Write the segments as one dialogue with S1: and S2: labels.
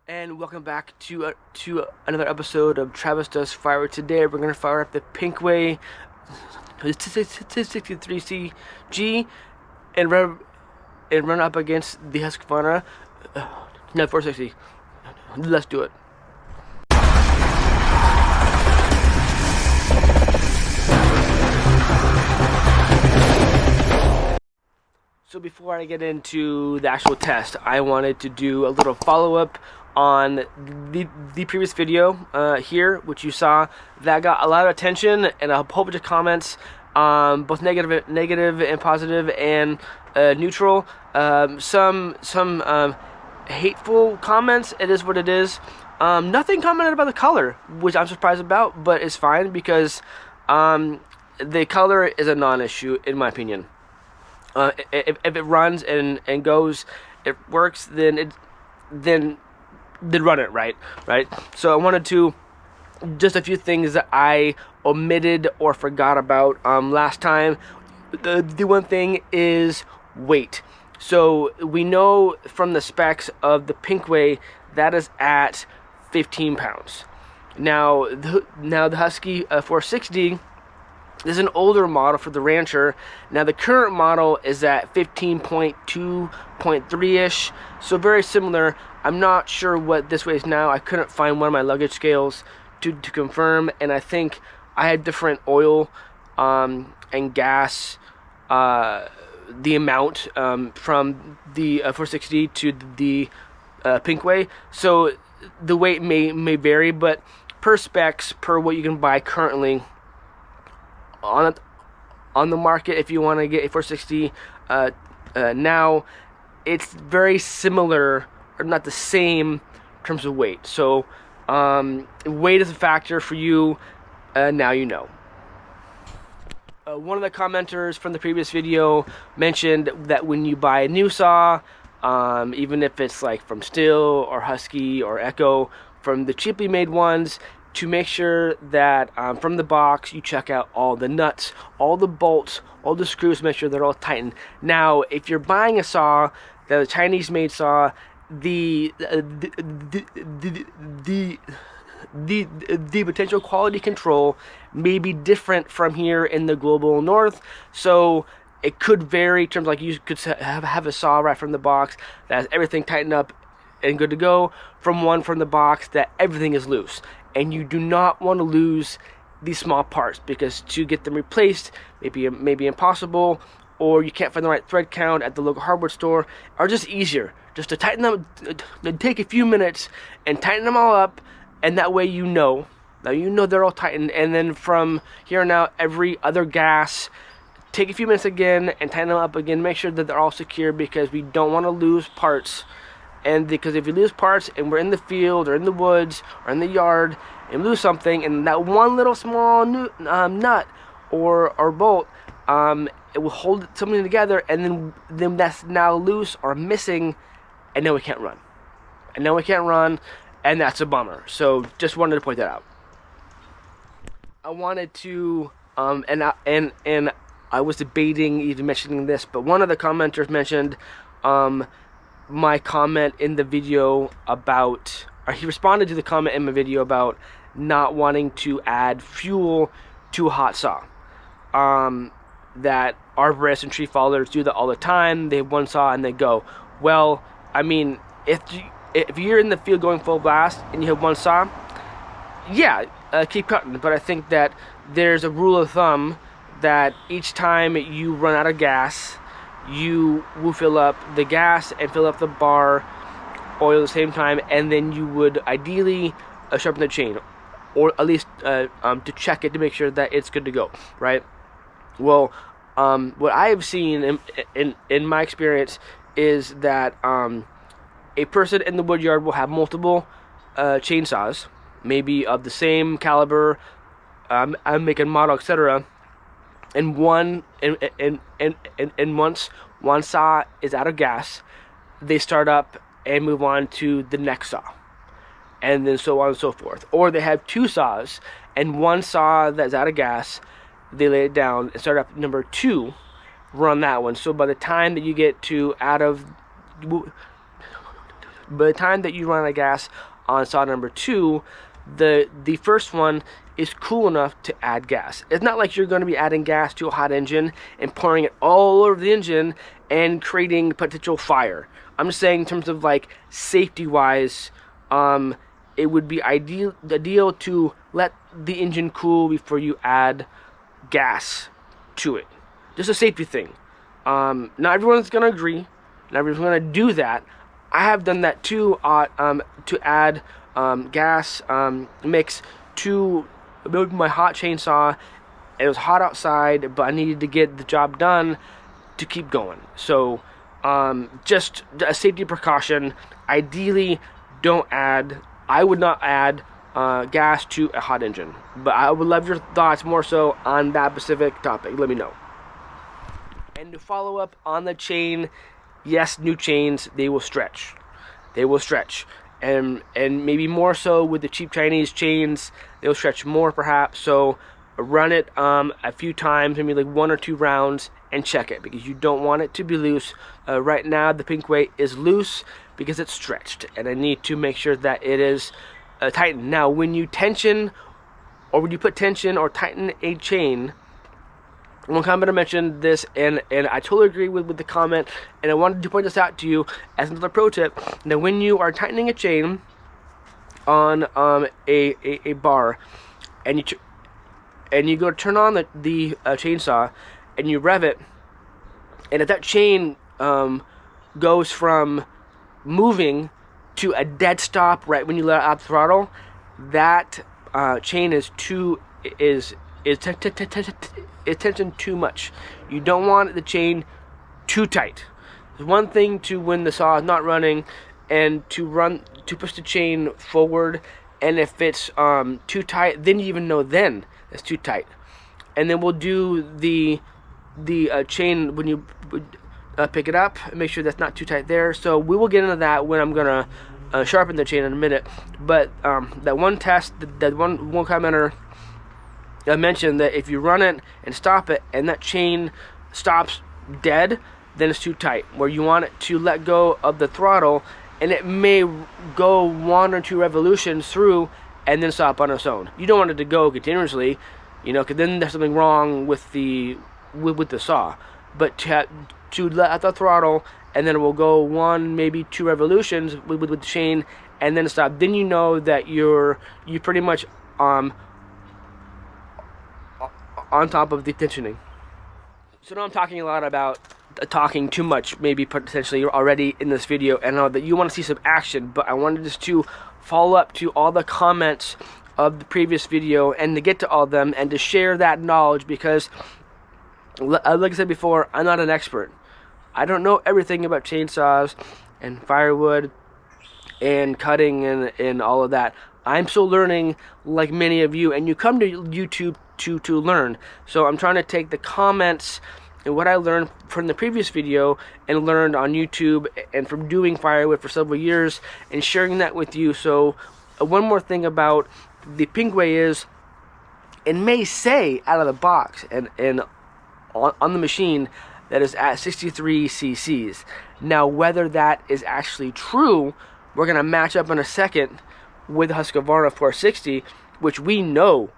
S1: And welcome back to another episode of Travis Does Firewood. Today we're going to fire up the Pinkway 63CG and run up against the Husqvarna 460. Let's do it. So before I get into the actual test, I wanted to do a little follow-up on the previous video here, which you saw, that got a lot of attention and a whole bunch of comments, both negative and positive and neutral. Some hateful comments. It is what it is. Nothing commented about the color, which I'm surprised about, but it's fine because the color is a non-issue in my opinion. If it runs and goes, it works, then run it, right? So I wanted to, just a few things that I omitted or forgot about last time. The one thing is weight. So we know from the specs of the Pinkway that is at 15 pounds. Now the Husky 460. This is an older model for the Rancher. Now the current model is at 15.2.3-ish, so very similar. I'm not sure what this weighs now. I couldn't find one of my luggage scales to confirm, and I think I had different oil and gas, the amount from the 460 to the Pinkway, so the weight may vary, but per specs, per what you can buy currently on the market, if you want to get a 460 now, it's very similar, or not the same in terms of weight. So weight is a factor for you. Now you know. One of the commenters from the previous video mentioned that when you buy a new saw, even if it's like from Stihl or Husky or Echo, from the cheaply made ones, to make sure that from the box you check out all the nuts, all the bolts, all the screws, make sure they're all tightened. Now, if you're buying a saw, the Chinese-made saw, the potential quality control may be different from here in the global north, so it could vary in terms, like you could have a saw right from the box that has everything tightened up and good to go, from one from the box that everything is loose. And you do not want to lose these small parts, because to get them replaced may be impossible, or you can't find the right thread count at the local hardware store, or just easier just to tighten them, take a few minutes and tighten them all up, and that way you know they're all tightened. And then from here on out, every other gas, take a few minutes again and tighten them up again, make sure that they're all secure, because we don't want to lose parts. And because if we lose parts and we're in the field or in the woods or in the yard and lose something, and that one little small nut or bolt, it will hold something together, and then that's now loose or missing, and then we can't run. And that's a bummer. So just wanted to point that out. I wanted to, and I was debating even mentioning this, but one of the commenters mentioned my comment in the video about, or he responded to the comment in my video about not wanting to add fuel to a hot saw. That arborists and tree fallers do that all the time. They have one saw and they go. Well, I mean, if you're in the field going full blast and you have one saw, yeah, keep cutting. But I think that there's a rule of thumb that each time you run out of gas, you will fill up the gas and fill up the bar oil at the same time, and then you would ideally sharpen the chain, or at least to check it to make sure that it's good to go, right? Well, what I have seen in my experience is that a person in the woodyard will have multiple chainsaws, maybe of the same caliber, make and model, etc. And once one saw is out of gas, they start up and move on to the next saw, and then so on and so forth. Or they have two saws, and one saw that's out of gas, they lay it down and start up number 2, run that one. So by the time that you get to out of By the time that you run out of gas on saw number 2, the first one is cool enough to add gas. It's not like you're going to be adding gas to a hot engine and pouring it all over the engine and creating potential fire. I'm just saying in terms of like safety wise, it would be ideal to let the engine cool before you add gas to it. Just a safety thing. Not everyone's gonna agree. Not everyone's gonna do that. I have done that too. To add gas mix to my hot chainsaw. It was hot outside, but I needed to get the job done to keep going. So just a safety precaution. Ideally, don't add. I would not add gas to a hot engine, but I would love your thoughts more so on that specific topic. Let me know. And to follow up on the chain, yes, new chains, they will stretch. They will stretch. And maybe more so with the cheap Chinese chains, they'll stretch more perhaps. So run it a few times, maybe like 1 or 2 rounds, and check it, because you don't want it to be loose. Right now the Pinkway is loose because it's stretched, and I need to make sure that it is tightened. Now when you tension, or when you put tension or tighten a chain, one commenter mentioned this, and I totally agree with the comment, and I wanted to point this out to you as another pro tip. Now when you are tightening a chain on a bar, and you go to turn on the chainsaw, and you rev it, and if that chain goes from moving to a dead stop right when you let out the throttle, that chain is tension too much. You don't want the chain too tight. There's one thing to when the saw is not running and to push the chain forward, and if it's too tight, then you even know then it's too tight. And then we'll do the chain when you pick it up and make sure that's not too tight there. So we will get into that when I'm gonna sharpen the chain in a minute. But that one test, that one commenter mentioned that if you run it and stop it and that chain stops dead, then it's too tight, where you want it to let go of the throttle, and it may go 1 or 2 revolutions through and then stop on its own. You don't want it to go continuously, you know, because then there's something wrong with the saw. But to let out the throttle, and then it will go 1, maybe 2 revolutions with the chain, and then stop. Then you know that you pretty much on top of the tensioning. So now I'm talking a lot about talking too much, maybe potentially already in this video, and I know that you want to see some action, but I wanted just to follow up to all the comments of the previous video and to get to all of them and to share that knowledge, because like I said before, I'm not an expert. I don't know everything about chainsaws and firewood and cutting and all of that. I'm still learning, like many of you, and you come to YouTube to learn. So I'm trying to take the comments and what I learned from the previous video and learned on YouTube and from doing firewood for several years and sharing that with you. So one more thing about the Pinkway is, it may say out of the box and on the machine that is at 63 cc's. Now whether that is actually true, we're going to match up in a second with the Husqvarna 460, which we know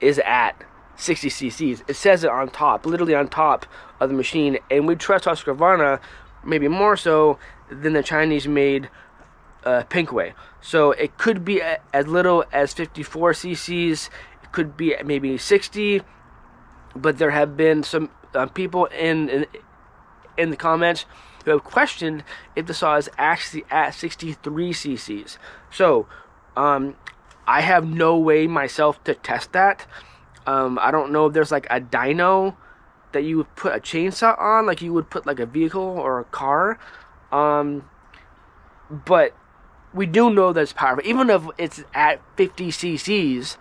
S1: is at 60 cc's. It says it on top, literally on top of the machine, and we trust Husqvarna maybe more so than the Chinese made Pinkway. So it could be as little as 54 cc's, it could be maybe 60, but there have been some people in the comments who have questioned if the saw is actually at 63 cc's. So I have no way myself to test that. I don't know if there's like a dyno that you would put a chainsaw on, like you would put like a vehicle or a car. But we do know that it's powerful. Even if it's at 50 cc's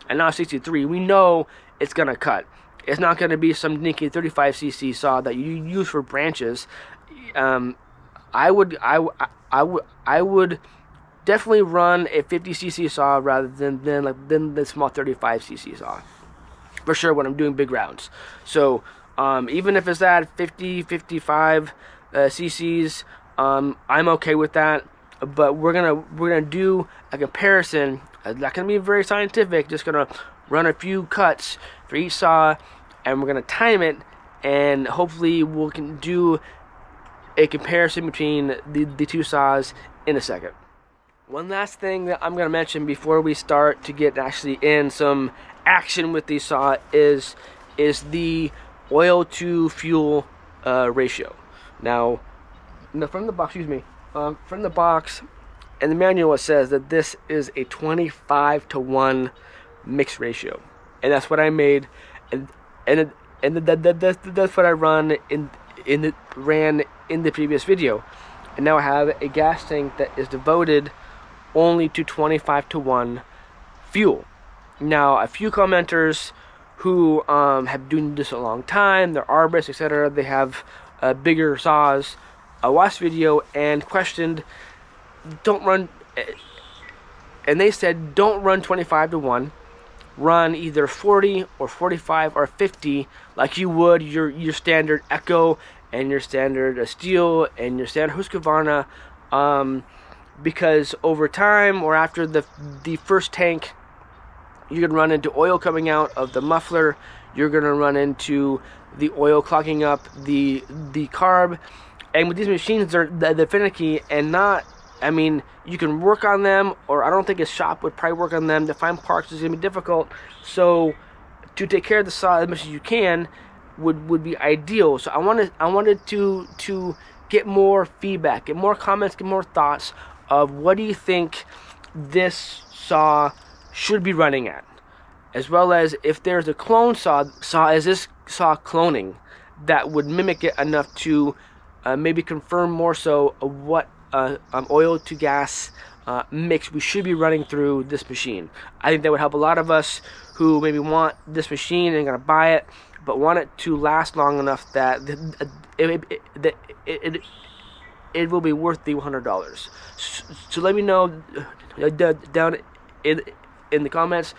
S1: and not 63, we know it's gonna cut. It's not gonna be some dinky 35 cc saw that you use for branches. I would definitely run a 50 cc saw rather than the small 35 cc saw, for sure, when I'm doing big rounds. So even if it's at 50, 55 cc's, I'm okay with that. but we're gonna do a comparison. It's not gonna be very scientific. Just gonna run a few cuts for each saw, and we're gonna time it, and hopefully we can do a comparison between the two saws in a second. One last thing that I'm gonna mention before we start to get actually in some action with the saw is the oil to fuel ratio. Now, from the box, from the box, in the manual it says that this is a 25-to-1 mix ratio, and that's what I made, and that's what I ran in the previous video. And now I have a gas tank that is devoted only to 25-to-1 fuel. Now, a few commenters who have doing this a long time, they're arborists, etc., they have bigger saws, watched the video and questioned, and they said don't run 25-to-1, run either 40 or 45 or 50 like you would your standard Echo and your standard Steel and your standard Husqvarna, because over time or after the first tank, you're gonna run into oil coming out of the muffler. You're gonna run into the oil clogging up the carb, and with these machines, they're finicky and not. I mean, you can work on them, or I don't think a shop would probably work on them. To find parts is gonna be difficult. So, to take care of the saw as much as you can would be ideal. So I wanted to get more feedback, get more comments, get more thoughts of what do you think this saw should be running at, as well as if there's a clone saw is this saw cloning that would mimic it enough to maybe confirm more so of what oil to gas mix we should be running through this machine. I think that would help a lot of us who maybe want this machine and gonna buy it, but want it to last long enough that it will be worth the $100. So let me know down in the comments.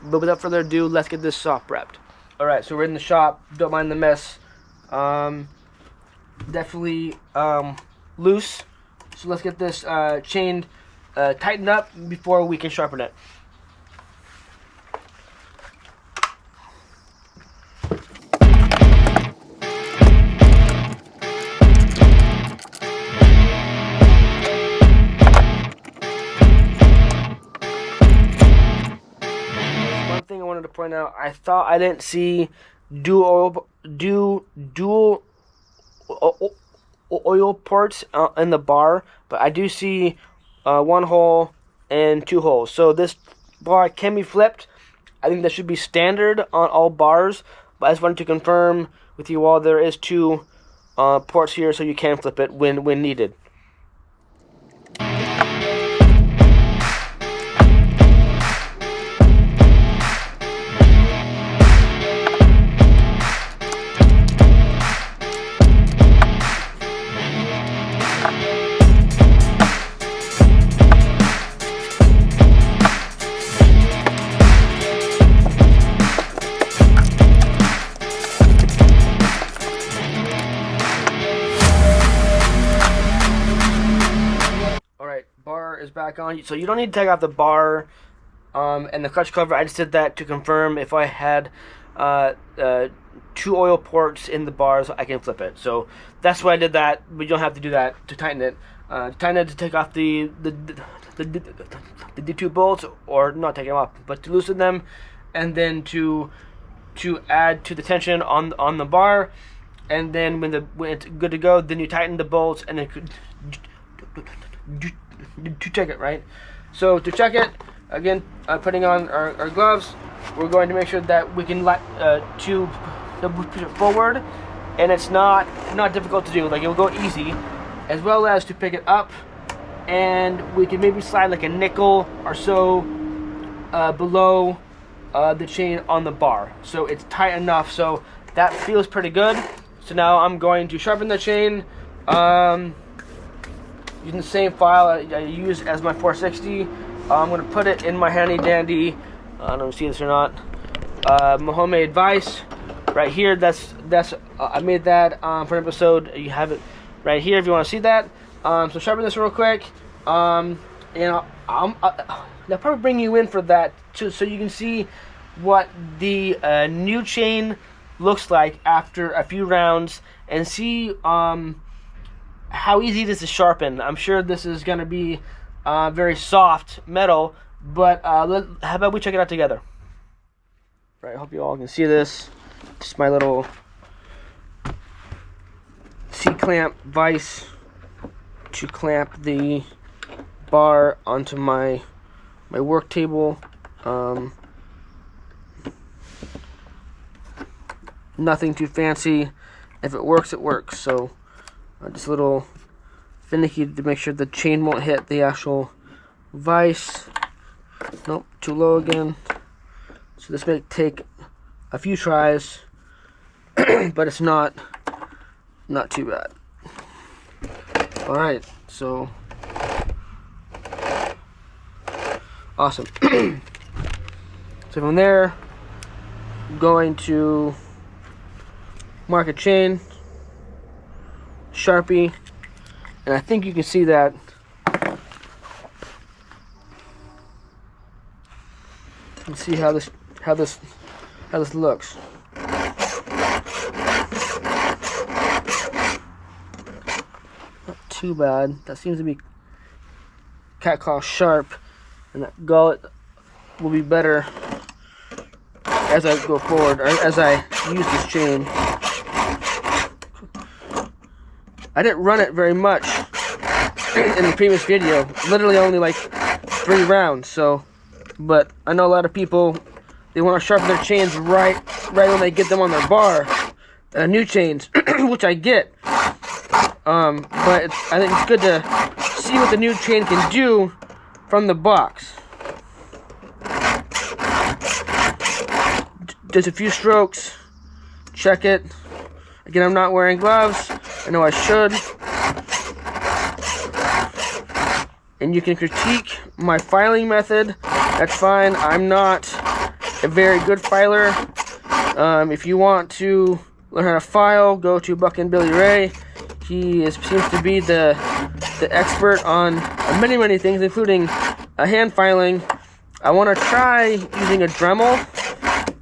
S1: But without further ado, let's get this saw prepped. Alright, so we're in the shop. Don't mind the mess. Definitely loose. So let's get this chain tightened up before we can sharpen it. Thing I wanted to point out, I thought I didn't see dual oil ports in the bar, but I do see one hole and two holes. So this bar can be flipped. I think that should be standard on all bars, but I just wanted to confirm with you all there is two ports here, so you can flip it when needed. Bar is back on, so you don't need to take off the bar and the clutch cover. I just did that to confirm if I had two oil ports in the bar, so I can flip it. So that's why I did that, but you don't have to do that to tighten it. To take off the two bolts, or not take them off, but to loosen them, and then to add to the tension on the bar, and then when it's good to go, then you tighten the bolts, and then to check it, right? So to check it, again, putting on our gloves, we're going to make sure that we can to push it forward, and it's not difficult to do. Like, it will go easy, as well as to pick it up, and we can maybe slide like a nickel or so below the chain on the bar, so it's tight enough. So that feels pretty good. So now I'm going to sharpen the chain using the same file I use as my 460. I'm going to put it in my handy dandy, I don't know if you see this or not, my homemade vise right here. That's I made that for an episode. You have it right here if you want to see that. So sharpen this real quick, And I'll probably bring you in for that too, so you can see what the new chain looks like after a few rounds, and see how easy it is to sharpen. I'm sure this is going to be very soft metal, but how about we check it out together? Right, I hope you all can see this. Just my little C-clamp vise to clamp the bar onto my work table. Nothing too fancy. If it works, it works. So just a little finicky to make sure the chain won't hit the actual vise. Nope, too low again. So this may take a few tries, but it's not too bad. All right, so awesome. So from there, I'm going to mark a chain, Sharpie, and I think you can see that. You can see how this looks. Not too bad. That seems to be catcall sharp, and that gullet will be better as I go forward, or as I use this chain. I didn't run it very much in the previous video, literally only like 3 rounds. So, but I know a lot of people, they want to sharpen their chains right when they get them on their bar, new chains, which I get. But I think it's good to see what the new chain can do from the box. Just a few strokes, check it. Again, I'm not wearing gloves. I know I should. And you can critique my filing method. That's fine. I'm not a very good filer. If you want to learn how to file, go to Buck and Billy Ray. He seems to be the expert on many things, including hand filing. I want to try using a Dremel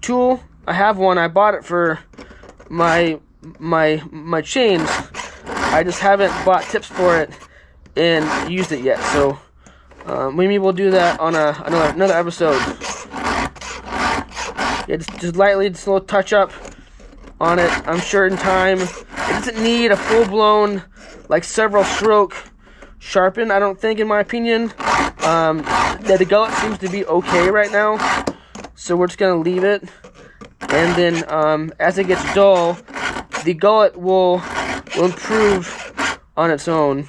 S1: tool. I have one. I bought it for my chains. I just haven't bought tips for it and used it yet. So maybe we'll do that on another episode. Yeah, just lightly, just a little touch up on it. I'm sure in time. It doesn't need a full-blown, like, several stroke sharpen, I don't think, in my opinion. The gullet seems to be okay right now, so we're just gonna leave it. And then as it gets dull, the gullet will improve on its own.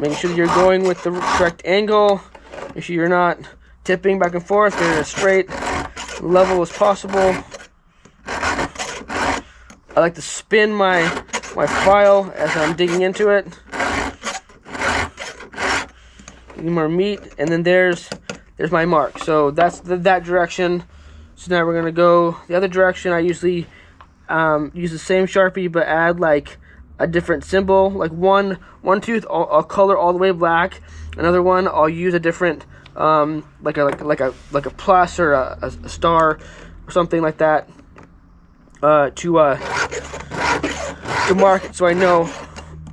S1: Making sure that you're going with the correct angle. Make sure you're not tipping back and forth. They're as straight level as possible. I like to spin my file as I'm digging into it. Need more meat, and then there's my mark. So that's that direction. So now we're gonna go the other direction. I usually use the same Sharpie, but add like a different symbol. Like one tooth I'll color all the way black. Another one I'll use a different like a plus or a star or something like that to mark it, so I know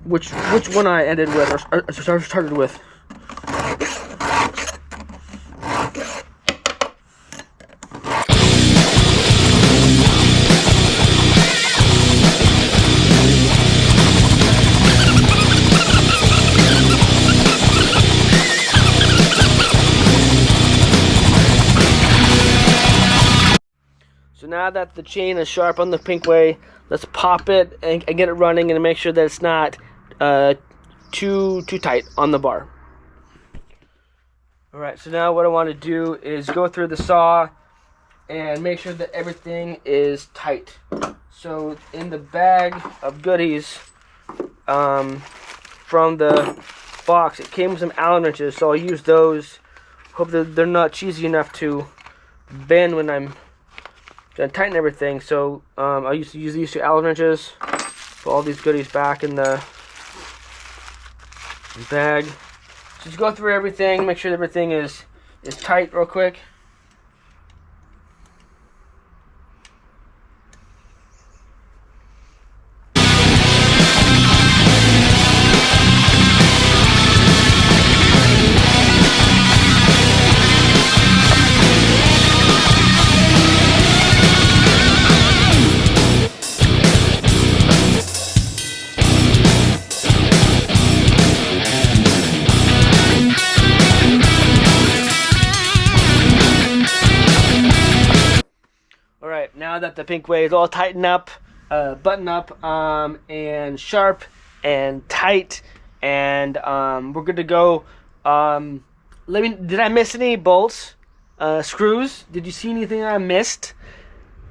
S1: which one I ended with or started with. So now that the chain is sharp on the Pinkway, let's pop it and get it running and make sure that it's not too tight on the bar. Alright, so now what I want to do is go through the saw and make sure that everything is tight. So in the bag of goodies from the box, it came with some Allen wrenches, so I'll use those. Hope that they're not cheesy enough to bend when I'm to tighten everything. So I used to use these 2 Allen wrenches. Put all these goodies back in the bag. So just go through everything, make sure everything is tight real quick. Alright, now that the Pinkway is all tightened up, buttoned up, and sharp and tight, and we're good to go. Did I miss any bolts, screws? Did you see anything I missed?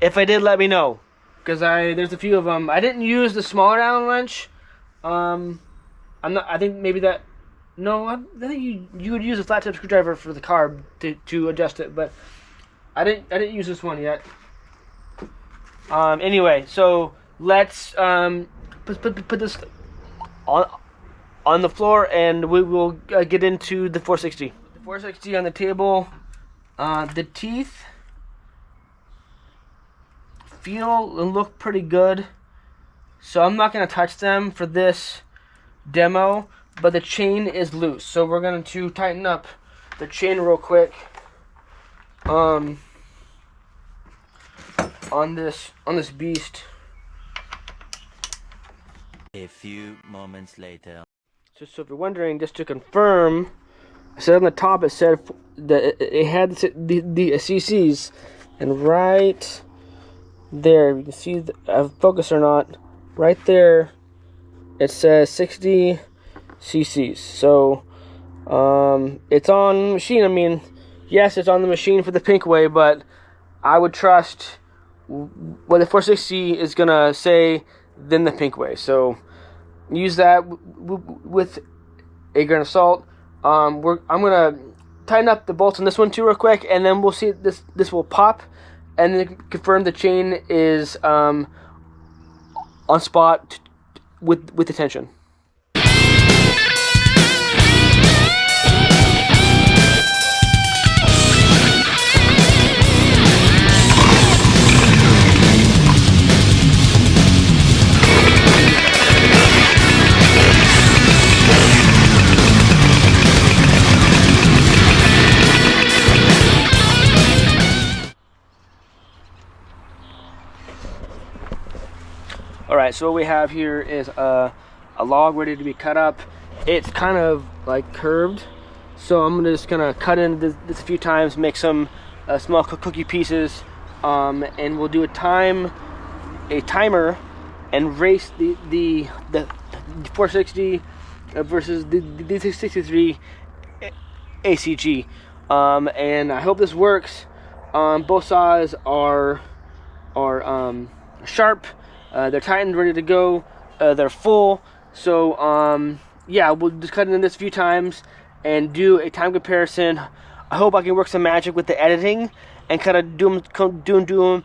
S1: If I did, let me know, because there's a few of them. I didn't use the smaller Allen wrench. I think maybe that. No, I think you would use a flat tip screwdriver for the carb to adjust it, but I didn't use this one yet. Anyway, so let's put this on the floor, and we will get into the 460. The 460 on the table. The teeth feel and look pretty good, so I'm not going to touch them for this demo, but the chain is loose, so we're going to tighten up the chain real quick. On this beast.
S2: A few moments later.
S1: So if you're wondering, just to confirm, I said on the top it said that it had the CCs, and right there, you can see focus or not, right there it says 60 CCs. So it's on machine. I mean, yes, it's on the machine for the Pinkway, but I would trust what the 460 is gonna say than the Pinkway. So use that with a grain of salt. I'm gonna tighten up the bolts on this one too real quick, and then we'll see this will pop, and then confirm the chain is on spot with the tension. Alright, so what we have here is a log ready to be cut up. It's kind of like curved, so I'm just gonna cut into this a few times, make some small cookie pieces, and we'll do a timer and race the 460 versus the 63 ACG, and I hope this works. Both saws are sharp. They're tightened, ready to go. They're full. So yeah, we'll just cut into this a few times and do a time comparison. I hope I can work some magic with the editing and kind of do them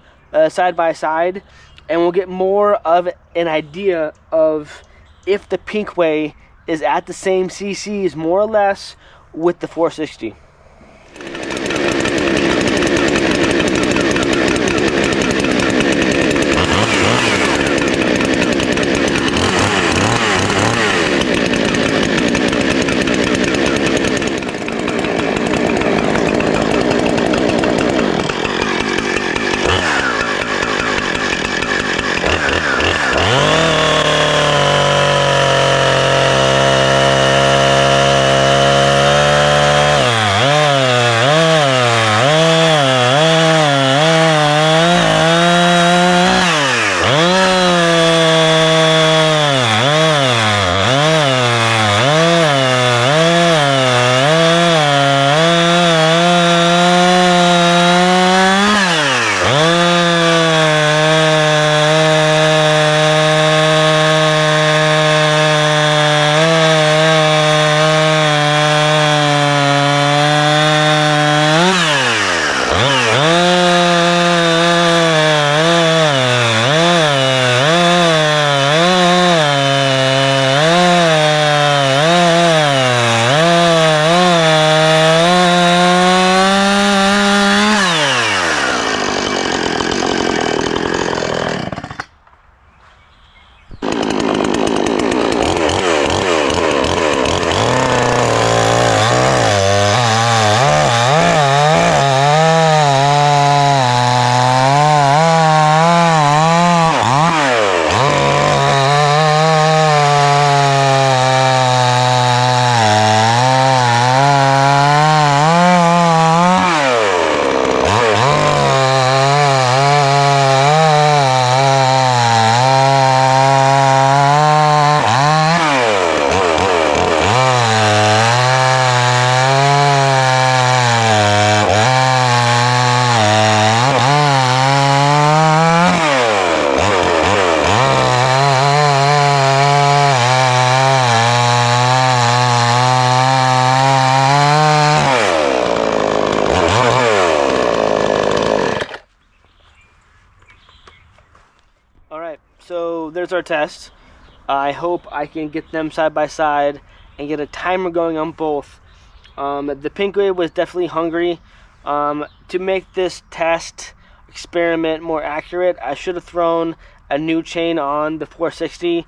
S1: side by side, and we'll get more of an idea of if the Pinkway is at the same CCs more or less with the 460. So there's our test. I hope I can get them side by side and get a timer going on both. The Pinkway was definitely hungry. To make this test experiment more accurate, I should have thrown a new chain on the 460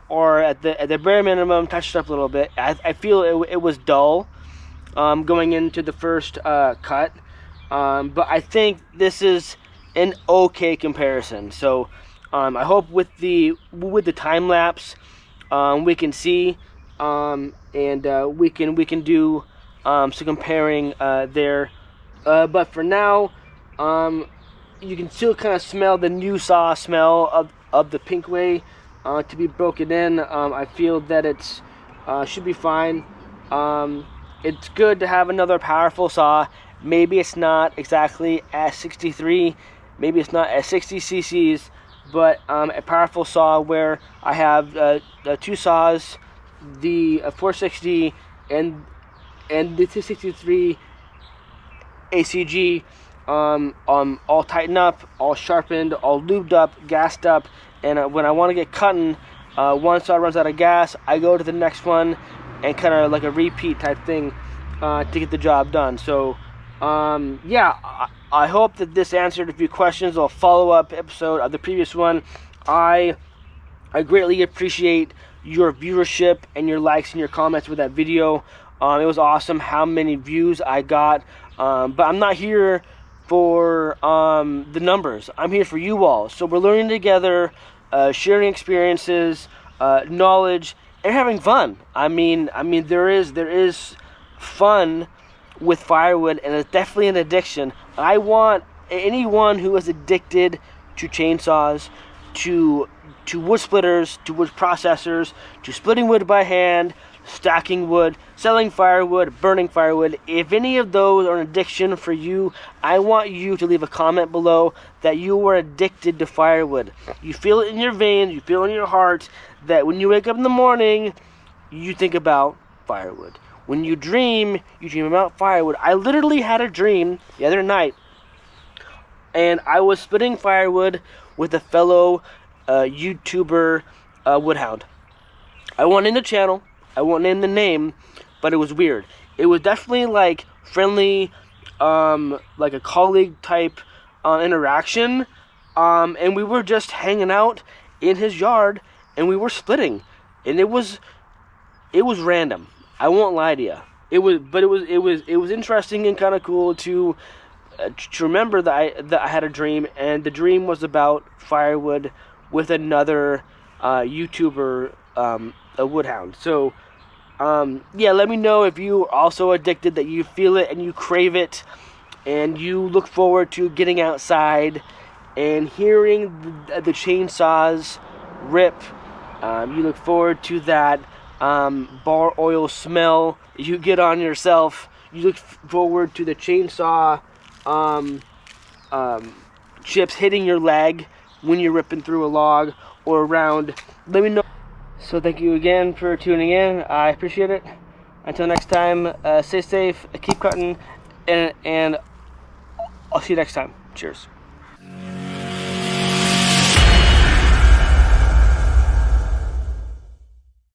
S1: or at the bare minimum touched it up a little bit. I feel it was dull going into the first cut, but I think this is an okay comparison. So I hope with the time lapse we can see and we can do some comparing there. But for now, you can still kind of smell the new saw smell of the Pinkway to be broken in. I feel that it's should be fine. It's good to have another powerful saw. Maybe it's not exactly at 63, maybe it's not at 60 cc's, but a powerful saw where I have the two saws, the 460 and the 263 ACG, all tightened up, all sharpened, all lubed up, gassed up, and when I want to get cutting, one saw runs out of gas, I go to the next one, and kind of like a repeat type thing to get the job done. So yeah, I hope that this answered a few questions. A follow-up episode of the previous one. I greatly appreciate your viewership and your likes and your comments with that video. It was awesome how many views I got, but I'm not here for the numbers. I'm here for you all. So we're learning together, sharing experiences, knowledge, and having fun. I mean, there is fun with firewood, and it's definitely an addiction. I want anyone who is addicted to chainsaws, to wood splitters, to wood processors, to splitting wood by hand, stacking wood, selling firewood, burning firewood. If any of those are an addiction for you, I want you to leave a comment below that you are addicted to firewood. You feel it in your veins, you feel it in your heart, that when you wake up in the morning, you think about firewood. When you dream about firewood. I literally had a dream the other night, and I was splitting firewood with a fellow YouTuber woodhound. I won't name the channel, I won't name the name, but it was weird. It was definitely like friendly, like a colleague type interaction, and we were just hanging out in his yard, and we were splitting, and it was random. I won't lie to you. It was interesting and kind of cool to remember that I had a dream, and the dream was about firewood with another YouTuber, a woodhound. So yeah, let me know if you are also addicted, that you feel it and you crave it, and you look forward to getting outside and hearing the chainsaws rip. You look forward to that bar oil smell you get on yourself. You look forward to the chainsaw chips hitting your leg when you're ripping through a log or around. Let me know. So thank you again for tuning in. I appreciate it. Until next time, stay safe, keep cutting, and I'll see you next time. Cheers.